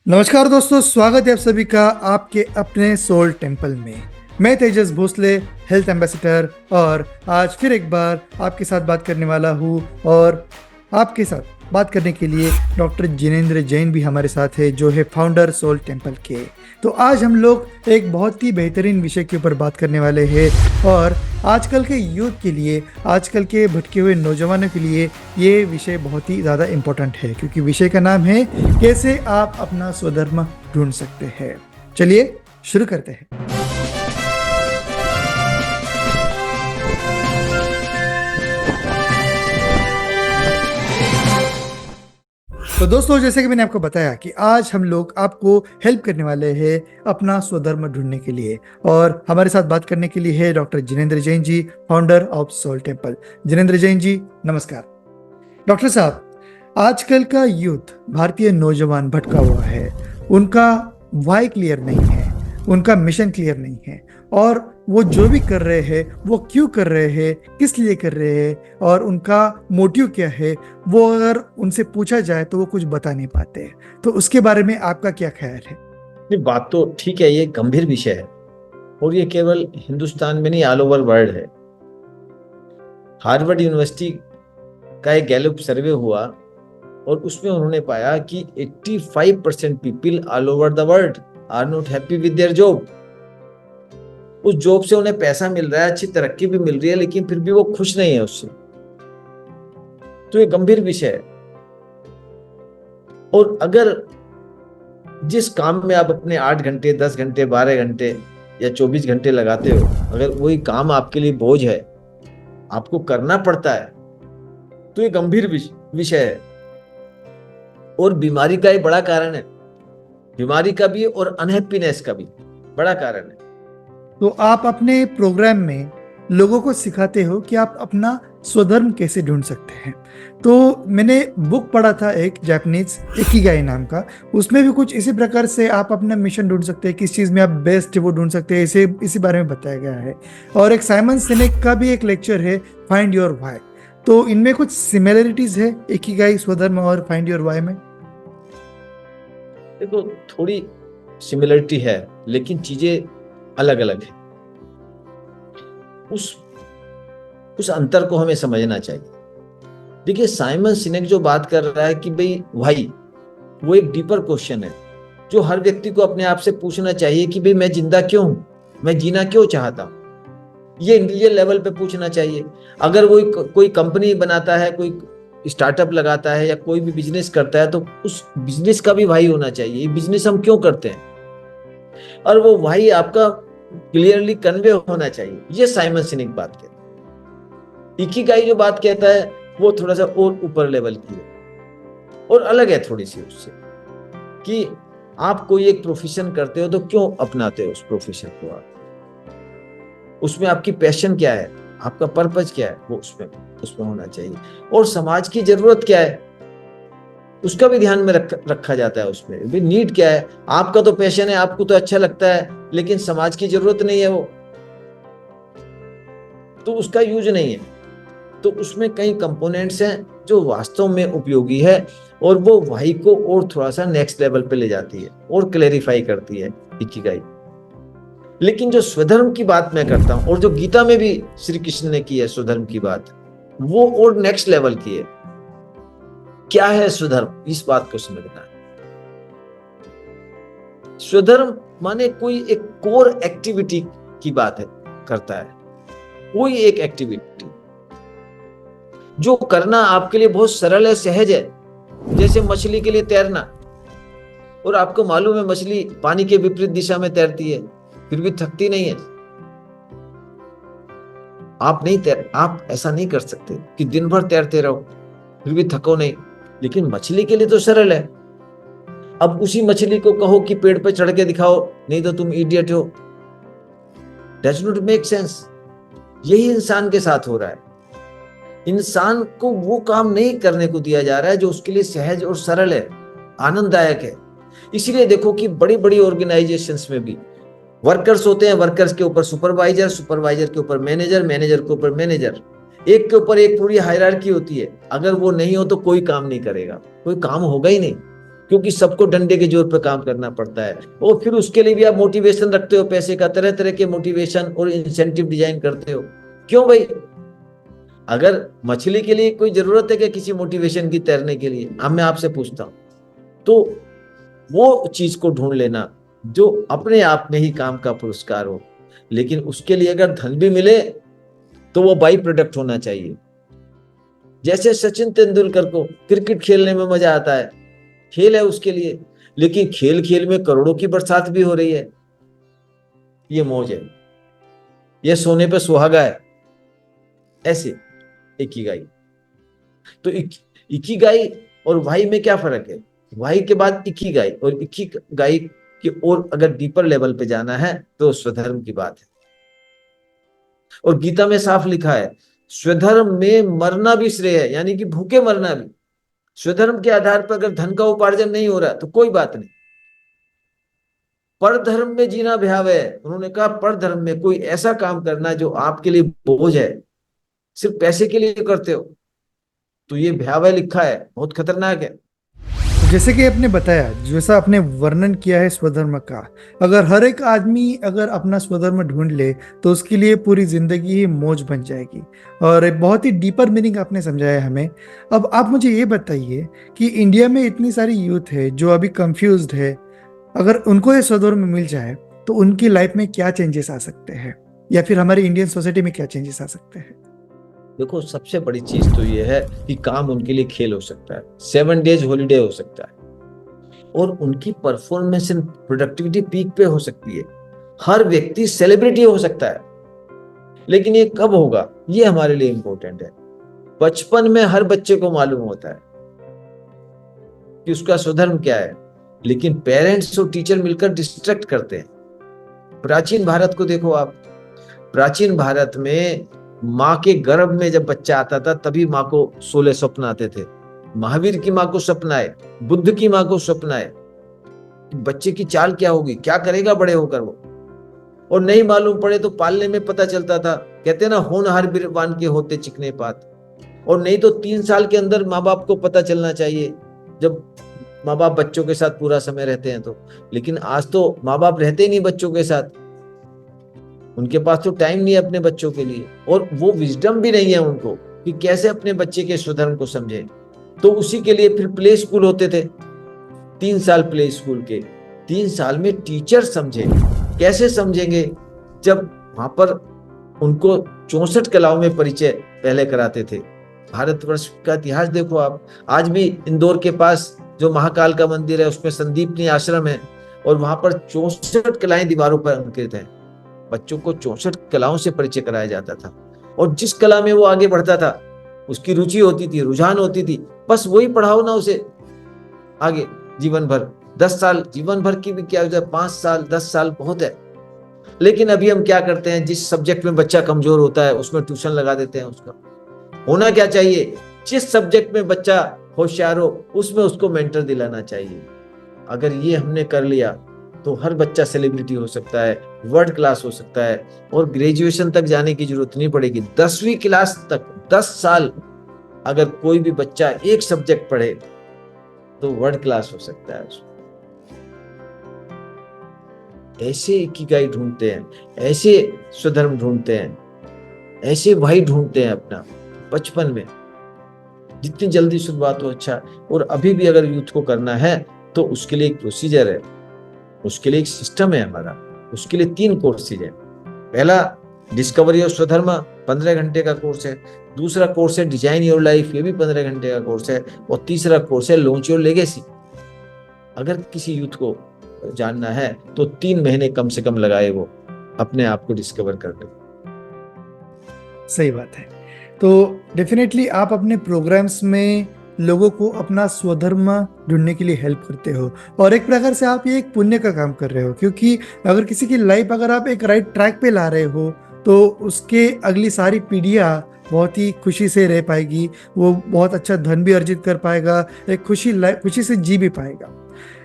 नमस्कार दोस्तों, स्वागत है आप सभी का आपके अपने सोल टेम्पल में। मैं तेजस भोसले, हेल्थ एम्बेसडर, और आज फिर एक बार आपके साथ बात करने वाला हूँ। और आपके साथ बात करने के लिए डॉक्टर जिनेंद्र जैन भी हमारे साथ है, जो है फाउंडर सोल टेम्पल के। तो आज हम लोग एक बहुत ही बेहतरीन विषय के ऊपर बात करने वाले हैं, और आजकल के यूथ के लिए, आजकल के भटके हुए नौजवानों के लिए ये विषय बहुत ही ज़्यादा इम्पोर्टेंट है, क्योंकि विषय का नाम है कैसे आप अपना स्वधर्म ढूंढ सकते हैं। चलिए शुरू करते हैं। तो दोस्तों, जैसे कि मैंने आपको बताया कि आज हम लोग आपको हेल्प करने वाले हैं अपना स्वधर्म ढूंढने के लिए, और हमारे साथ बात करने के लिए है doctor Jinendra Jain ji, founder of Soul Temple. Jinendra Jain ji, नमस्कार। डॉक्टर साहब, आजकल का यूथ, भारतीय नौजवान भटका हुआ है। उनका वाई क्लियर नहीं है, उनका मिशन क्लियर नहीं है, और वो जो भी कर रहे हैं वो क्यों कर रहे हैं, किस लिए कर रहे हैं, और उनका मोटिव क्या है, वो अगर उनसे पूछा जाए तो वो कुछ बता नहीं पाते हैं। तो उसके बारे में आपका क्या ख्याल है? ये बात तो ठीक है, ये गंभीर विषय है और ये केवल हिंदुस्तान में नहीं, ऑल ओवर वर्ल्ड है। हार्वर्ड यूनिवर्सिटी का एक गैलप सर्वे हुआ और उसमें उन्होंने पाया कि 85% people all over the world are not happy with their job. उस जॉब से उन्हें पैसा मिल रहा है, अच्छी तरक्की भी मिल रही है, लेकिन फिर भी वो खुश नहीं है उससे। तो ये गंभीर विषय है। और अगर जिस काम में आप अपने 8 घंटे, 10 घंटे, 12 घंटे या 24 घंटे लगाते हो, अगर वही काम आपके लिए बोझ है, आपको करना पड़ता है, तो ये गंभीर विषय है और बीमारी का एक बड़ा कारण है। बीमारी का भी और अनहैप्पीनेस का भी बड़ा कारण है। तो आप अपने प्रोग्राम में लोगों को सिखाते हो कि आप अपना स्वधर्म कैसे ढूंढ सकते हैं। तो मैंने बुक पढ़ा था एक जापानीज, इकिगाई नाम का। उसमें भी कुछ इसी प्रकार से आप अपना मिशन ढूंढ सकते हैं, किस चीज़ में आप बेस्ट है वो ढूंढ सकते हैं, इसी बारे में बताया गया है। और एक साइमन सिनेक का भी एक लेक्चर है, फाइंड योर व्हाई। तो इनमें कुछ सिमिलरिटीज है इकिगाई, स्वधर्म और फाइंड योर व्हाई में? देखो, थोड़ी सिमिलरिटी है लेकिन चीजें अलग अलग है। उस अंतर को हमें समझना चाहिए। देखिए, साइमन सिनेक जो बात कर रहा है कि भाई भाई, वो एक डीपर क्वेश्चन है जो हर व्यक्ति को अपने आप से पूछना चाहिए कि भाई मैं जिंदा क्यों हूं, मैं जीना क्यों चाहता हूं। ये इंडिविजुअल लेवल पे पूछना चाहिए। अगर वो कोई कंपनी बनाता है, कोई स्टार्टअप लगाता है या कोई भी बिजनेस करता है, तो उस बिजनेस का भी भाई होना चाहिए, ये बिजनेस हम क्यों करते हैं, और वो भाई आपका क्लियरली कन्वे होना चाहिए। ये साइमन सिनेक बात कहता है। इकिगाई जो बात कहता है वो थोड़ा सा और ऊपर लेवल की है और अलग है थोड़ी सी उससे, कि आप कोई एक प्रोफेशन करते हो तो क्यों अपनाते हो उस प्रोफेशन को, आप उसमें आपकी पैशन क्या है, आपका पर्पज क्या है, वो उसमें होना चाहिए। और समाज की जरूरत क्या है उसका भी ध्यान में रखा जाता है। उसमें भी नीड क्या है, आपका तो पैशन है, आपको तो अच्छा लगता है, लेकिन समाज की जरूरत नहीं है वो, तो उसका यूज नहीं है। तो उसमें कई कंपोनेंट्स हैं जो वास्तव में उपयोगी है और वो वाई को और थोड़ा सा नेक्स्ट लेवल पे ले जाती है और क्लेरिफाई करती है इकिगाई। लेकिन जो स्वधर्म की बात मैं करता हूं और जो गीता में भी श्री कृष्ण ने की है स्वधर्म की बात, वो और नेक्स्ट लेवल की है। क्या है स्वधर्म, इस बात को समझना है। स्वधर्म माने कोई एक कोर एक्टिविटी की बात है, करता है कोई एक एक्टिविटी जो करना आपके लिए बहुत सरल है, सहज है। जैसे मछली के लिए तैरना, और आपको मालूम है मछली पानी के विपरीत दिशा में तैरती है, फिर भी थकती नहीं है। आप ऐसा नहीं कर सकते कि दिन भर तैरते रहो फिर भी थको नहीं, लेकिन मछली के लिए तो सरल है। अब उसी मछली को कहो कि पेड़ पे चढ़ के दिखाओ, नहीं तो तुम इडियट हो, डज नॉट मेक सेंस। यही इंसान के साथ हो रहा है। इंसान को वो काम नहीं करने को दिया जा रहा है जो उसके लिए सहज और सरल है, आनंददायक है। इसीलिए देखो कि बड़ी बड़ी ऑर्गेनाइजेशंस में भी वर्कर्स होते हैं, वर्कर्स के ऊपर सुपरवाइजर, सुपरवाइजर के ऊपर मैनेजर, मैनेजर के ऊपर मैनेजर, एक के ऊपर एक पूरी हायरार्की होती है। अगर वो नहीं हो तो कोई काम नहीं करेगा, कोई काम होगा ही नहीं। क्योंकि सबको डंडे के जोर पर काम करना पड़ता है। और फिर उसके लिए भी आप मोटिवेशन रखते हो पैसे का, तरह तरह के मोटिवेशन और इंसेंटिव डिजाइन करते हो। क्यों भाई? अगर मछली के लिए कोई जरूरत है क्या किसी मोटिवेशन की तैरने के लिए? अब मैं आपसे पूछता हूं, तो वो चीज को ढूंढ लेना जो अपने आप में ही काम का पुरस्कार हो। लेकिन उसके लिए अगर धन भी मिले तो वो बाई प्रोडक्ट होना चाहिए। जैसे सचिन तेंदुलकर को क्रिकेट खेलने में मजा आता है, खेल है उसके लिए, लेकिन खेल खेल में करोड़ों की बरसात भी हो रही है। ये मौज है, ये सोने पे सुहागा है। ऐसे इकिगाई। तो इकिगाई और वाई में क्या फर्क है? वाई के बाद इकिगाई, और इकिगाई की और अगर डीपर लेवल पे जाना है तो स्वधर्म की बात है। और गीता में साफ लिखा है, स्वधर्म में मरना भी श्रेय है, यानी कि भूखे मरना भी। स्वधर्म के आधार पर अगर धन का उपार्जन नहीं हो रहा तो कोई बात नहीं, पर धर्म में जीना भयावह है। उन्होंने कहा पर धर्म में कोई ऐसा काम करना जो आपके लिए बोझ है, सिर्फ पैसे के लिए करते हो, तो ये भयावह लिखा है, बहुत खतरनाक है। जैसे कि आपने बताया, जैसा आपने वर्णन किया है स्वधर्म का, अगर हर एक आदमी अगर अपना स्वधर्म ढूंढ ले तो उसके लिए पूरी जिंदगी ही मौज बन जाएगी। और एक बहुत ही डीपर मीनिंग आपने समझाया हमें। अब आप मुझे ये बताइए कि इंडिया में इतनी सारी यूथ है जो अभी कंफ्यूज्ड है, अगर उनको ये स्वधर्म मिल जाए तो उनकी लाइफ में क्या चेंजेस आ सकते हैं, या फिर हमारी इंडियन सोसाइटी में क्या चेंजेस आ सकते हैं? देखो, सबसे बड़ी चीज तो ये है कि काम उनके लिए खेल हो सकता है, 7 डेज हॉलीडे हो सकता है, और उनकी परफॉर्मेंस एंड प्रोडक्टिविटी पीक पे हो सकती है। हर व्यक्ति सेलिब्रिटी हो सकता है। लेकिन ये कब होगा, ये हमारे लिए इंपॉर्टेंट है। बचपन में हर बच्चे को मालूम होता है कि उसका स्वधर्म क्या है, लेकिन पेरेंट्स और टीचर मिलकर डिस्ट्रैक्ट करते हैं। प्राचीन भारत को देखो आप। प्राचीन भारत में माँ के गर्भ में जब बच्चा आता था तभी माँ को 16 स्वप्न आते थे। महावीर की माँ को स्वप्न आए, बुद्ध की माँ को स्वप्न आए, बच्चे की चाल क्या होगी, क्या करेगा बड़े होकर वो। और नहीं मालूम पड़े तो पालने में पता चलता था। कहते ना, होनहार बिरबान के होते चिकने पात। और नहीं तो 3 साल के अंदर माँ बाप को पता चलना चाहिए, जब माँ बाप बच्चों के साथ पूरा समय रहते हैं तो। लेकिन आज तो माँ बाप रहते ही नहीं बच्चों के साथ, उनके पास तो टाइम नहीं है अपने बच्चों के लिए, और वो विजडम भी नहीं है उनको कि कैसे अपने बच्चे के स्वधर्म को समझे। तो उसी के लिए फिर प्ले स्कूल होते थे, 3 साल प्ले स्कूल के। 3 साल में टीचर समझे। कैसे समझेंगे जब वहां पर उनको 64 कलाओं में परिचय पहले कराते थे। भारतवर्ष का इतिहास देखो आप। आज भी इंदौर के पास जो महाकाल का मंदिर है उसमें संदीपनी आश्रम है, और वहां पर 64 कलाएं दीवारों पर अंकित हैं। बच्चों को 64 कलाओं से परिचय कराया जाता था, और जिस कला में वो आगे बढ़ता था, उसकी रुचि होती थी, रुझान होती थी, बस वही पढ़ाओ ना उसे आगे जीवन भर। 10 साल जीवन भर की भी क्या हो जाए, 5 साल 10 साल बहुत है। लेकिन अभी हम क्या करते हैं, जिस सब्जेक्ट में बच्चा कमजोर होता है उसमें ट्यूशन लगा देते हैं उसका। होना क्या चाहिए, जिस सब्जेक्ट में बच्चा होशियार हो उसमें उसको मेंटर दिलाना चाहिए। अगर ये हमने कर लिया तो हर बच्चा सेलिब्रिटी हो सकता है, वर्ल्ड क्लास हो सकता है, और ग्रेजुएशन तक जाने की जरूरत नहीं पड़ेगी। 10वीं क्लास तक 10 साल अगर कोई भी बच्चा एक सब्जेक्ट पढ़े तो वर्ल्ड क्लास हो सकता है। ऐसे इकिगाई ढूंढते हैं, ऐसे स्वधर्म ढूंढते हैं, ऐसे भाई ढूंढते हैं अपना बचपन में। जितनी जल्दी शुरुआत हो अच्छा। और अभी भी अगर यूथ को करना है तो उसके लिए एक प्रोसीजर है, उसके लिए एक सिस्टम है हमारा। उसके लिए 3 कोर्सेज है। पहला डिस्कवरी ऑफ स्वधर्म, 15 घंटे का कोर्स है। दूसरा कोर्स है डिजाइन योर लाइफ, ये भी 15 घंटे का कोर्स है। और तीसरा कोर्स है लॉन्च योर लेगेसी। अगर किसी यूथ को जानना है तो 3 महीने कम से कम लगाए वो अपने आप को डिस्कवर करने। सही बात है। तो डेफिनेटली आप अपने प्रोग्राम्स में लोगों को अपना स्वधर्म ढूंढने के लिए हेल्प करते हो, और एक प्रकार से आप ये एक पुण्य का काम कर रहे हो, क्योंकि अगर किसी की लाइफ अगर आप एक राइट ट्रैक पे ला रहे हो तो उसके अगली सारी पीढ़ियाँ बहुत ही खुशी से रह पाएगी, वो बहुत अच्छा धन भी अर्जित कर पाएगा, एक खुशी से जी भी पाएगा।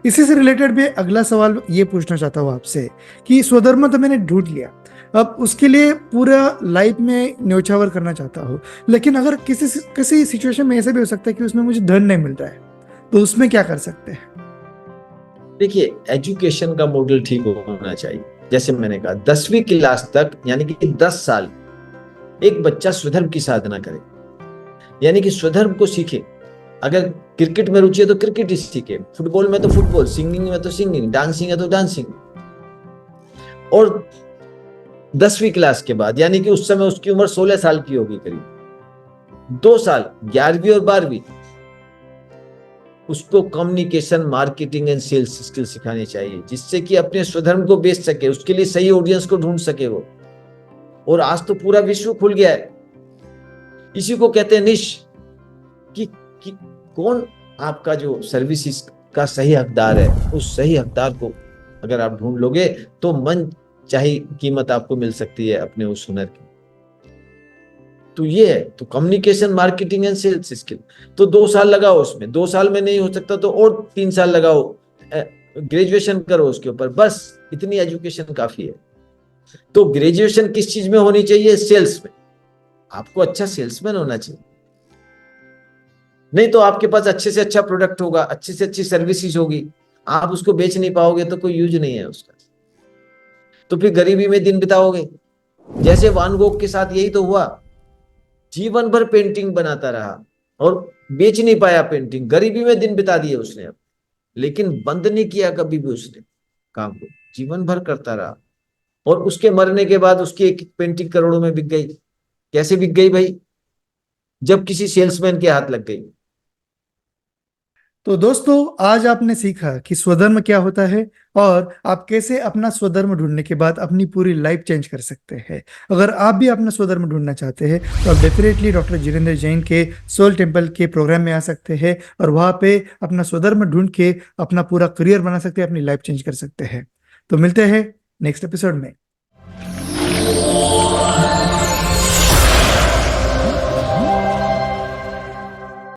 इसी से रिलेटेड मैं अगला सवाल ये पूछना चाहता हूँ आपसे कि स्वधर्म तो मैंने ढूंढ लिया, अब उसके लिए पूरा लाइफ में न्योछावर करना चाहता हूँ, लेकिन अगर किसी सिचुएशन में ऐसा भी हो सकता है कि उसमें मुझे धन नहीं मिल रहा है, तो उसमें क्या कर सकते हैं? देखिए, एजुकेशन का मॉडल ठीक होना चाहिए। जैसे मैंने कहा 10वीं क्लास तक यानी कि 10 साल एक बच्चा स्वधर्म की साधना करे, यानी कि स्वधर्म को सीखे। अगर क्रिकेट में रुचि है तो क्रिकेट ही सीखे, फुटबॉल में तो फुटबॉल, सिंगिंग में तो सिंगिंग, डांसिंग है तो डांसिंग। और 10वीं क्लास के बाद यानी कि उस समय उसकी उम्र 16 साल की होगी करीब, 2 साल 11वीं और 12वीं उसको communication, marketing and sales skill सिखानी चाहिए, जिससे कि अपने स्वधर्म को बेच सके, उसके लिए सही ऑडियंस को ढूंढ सके वो। और आज तो पूरा विश्व खुल गया है, इसी को कहते हैं निश, कि कौन आपका जो सर्विसेज का सही हकदार है। उस सही हकदार को अगर आप ढूंढ लोगे तो मन चाहे कीमत आपको मिल सकती है अपने उस हुनर की। तो ये है, तो communication, marketing and sales skill. तो 2 साल लगाओ उसमें, 2 साल में नहीं हो सकता तो और 3 साल लगाओ, ग्रेजुएशन करो उसके ऊपर, बस इतनी एजुकेशन काफी है। तो ग्रेजुएशन किस चीज में होनी चाहिए? सेल्स में। आपको अच्छा सेल्समैन होना चाहिए, नहीं तो आपके पास अच्छे से अच्छा प्रोडक्ट होगा, अच्छी से अच्छी सर्विसेज होगी, आप उसको बेच नहीं पाओगे तो कोई यूज नहीं है उसका। तो फिर गरीबी में दिन बिताओगे। जैसे वान गोग के साथ यही तो हुआ, जीवन भर पेंटिंग बनाता रहा और बेच नहीं पाया पेंटिंग, गरीबी में दिन बिता दिए उसने अब, लेकिन बंद नहीं किया कभी भी उसने काम को, जीवन भर करता रहा। और उसके मरने के बाद उसकी एक पेंटिंग करोड़ों में बिक गई। कैसे बिक गई भाई? जब किसी सेल्समैन के हाथ लग गई। तो दोस्तों, आज आपने सीखा कि स्वधर्म क्या होता है और आप कैसे अपना स्वधर्म ढूंढने के बाद अपनी पूरी लाइफ चेंज कर सकते हैं। अगर आप भी अपना स्वधर्म ढूंढना चाहते हैं तो आप डेफिनेटली डॉक्टर जिनेंद्र जैन के सोल टेम्पल के प्रोग्राम में आ सकते हैं और वहाँ पे अपना स्वधर्म ढूंढ के अपना पूरा करियर बना सकते हैं, अपनी लाइफ चेंज कर सकते हैं। तो मिलते हैं नेक्स्ट एपिसोड में।